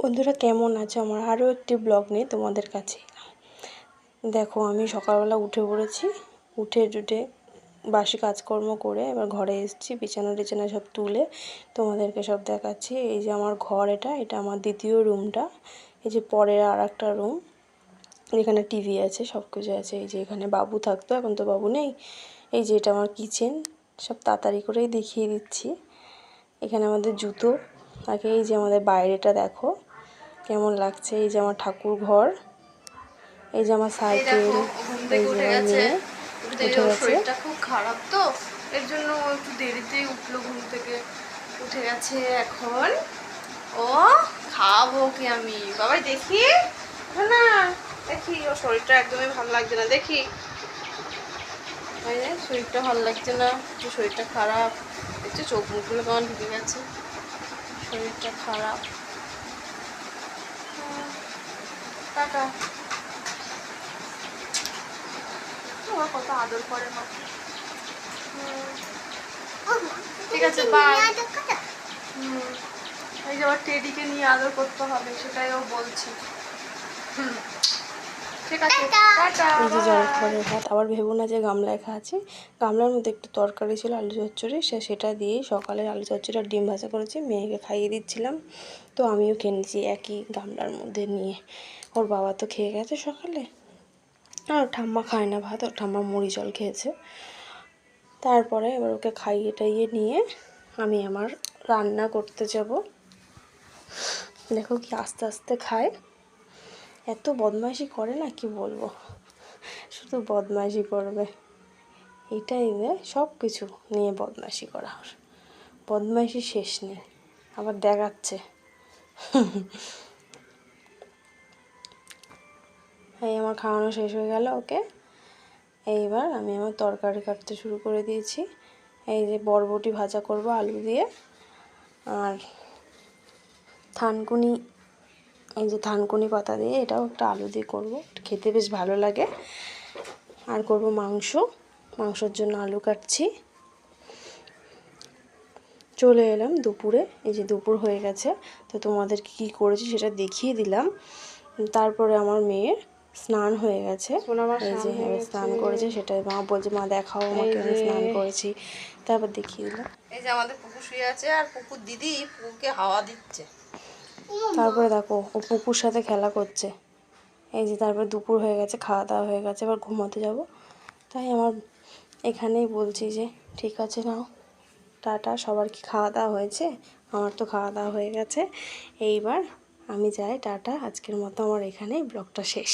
বন্ধুরা কেমন আছো? আমার আরও একটি ব্লগ নিয়ে তোমাদের কাছে দেখো, আমি সকালবেলা উঠে পড়েছি। উঠে বাসি কাজকর্ম করে এবার ঘরে এসেছি, বিছানা টিছানা সব তুলে তোমাদেরকে সব দেখাচ্ছি। এই যে আমার ঘর, এটা আমার দ্বিতীয় রুমটা। এই যে পরের আর একটা রুম, এখানে টিভি আছে, সব কিছু আছে। এই যে এখানে বাবু থাকতো, এখন তো বাবু নেই। এই যে এটা আমার কিচেন, সব তাড়াতাড়ি করেই দেখিয়ে দিচ্ছি। এখানে আমাদের জুতো থাকে। এই যে আমাদের বাইরেটা দেখো কেমন লাগছে। এই যে আমার ঠাকুর ঘর, এই যে আমার সাইকেল, এই যে আমার মেয়ে উঠে গেছে। শরীরটা খুব খারাপ, তো এর জন্য ও একটু দেরিতেই উঠলো ঘুম থেকে, উঠে গেছে এখন। ও খাবো কি আমি বাবাই, দেখি না, দেখি ওর শরীরটা একদমই ভালো লাগছে না। দেখি শরীরটা ভালো লাগছে না, শরীরটা খারাপ। দেখছো চোখ মুখগুলো কেমন ঢুকে গেছে, শরীরটা খারাপ। টাটা। তোমার কত আদর করে মা। ঠিক আছে, বাই। এই যে আবার টেডিকে নিয়ে আদর করতে হবে, সেটাই ও বলছে। ঠিক আছে, টাটা। এই যে জলখাবারের ভাত, আবার ভেবো না যে গামলায় খাচ্ছি। গামলার মধ্যে একটু তরকারি ছিল, আলু চচ্চড়ি, সেটা দিয়েই সকালে আলু চচ্চড়ি আর ডিম ভাজা করেছি, মেয়েকে খাইয়ে দিচ্ছিলাম। তো আমিও খেয়ে নিয়েছি একই গামলার মধ্যে নিয়ে। ওর বাবা তো খেয়ে গেছে সকালে, আর ঠাম্মা খায় না ভাত, ওর ঠাম্মা মুড়ি জল খেয়েছে। তারপরে এবার ওকে খাইয়ে টাইয়ে নিয়ে আমি আমার রান্না করতে যাব। দেখো কি আস্তে আস্তে খায়, এত বদমাইশি করে না কি বলবো, শুধু বদমাইশি করবে। এটাই সব কিছু নিয়ে বদমাইশি করা, ওর বদমাইশি শেষ নেই। আবার দেখাচ্ছে। এই আমার খাওয়ানো শেষ হয়ে গেল ওকে। এইবার আমি আমার তরকারি কাটতে শুরু করে দিয়েছি। এই যে বরবটি ভাজা করব আলু দিয়ে, আর থানকুনি, এই যে থানকুনি পাতা দিয়ে, এটাও একটা আলু দিয়ে করব, খেতে বেশ ভালো লাগে। আর করব মাংসর জন্য আলু কাটছি। চলে এলাম দুপুরে, এই যে দুপুর হয়ে গেছে, তো তোমাদেরকে কী করেছি সেটা দেখিয়ে দিলাম। তারপরে আমার মেয়ের স্নান হয়ে গেছে, এই যে স্নান করেছে, সেটা মা বলছে মা দেখাও আমাকে আমি স্নান করেছি, তারপর দেখিয়ে দিলাম। এই যে আমাদের পুকুর শুয়ে আছে, আর পুকুর দিদি পুকুরকে হাওয়া দিচ্ছে। তারপরে দেখো ও পুকুর সাথে খেলা করছে। এই যে তারপর দুপুর হয়ে গেছে, খাওয়া দাওয়া হয়ে গেছে, এবার ঘুমোতে যাব। তাই আমার এখানেই বলছি যে ঠিক আছে নাও টাটা। সবার কি খাওয়া দাওয়া হয়েছে? আমার তো খাওয়া দাওয়া হয়ে গেছে। এইবার আমি যাই, টাটা। আজকের মতো আমার এখানেই ব্লগটা শেষ।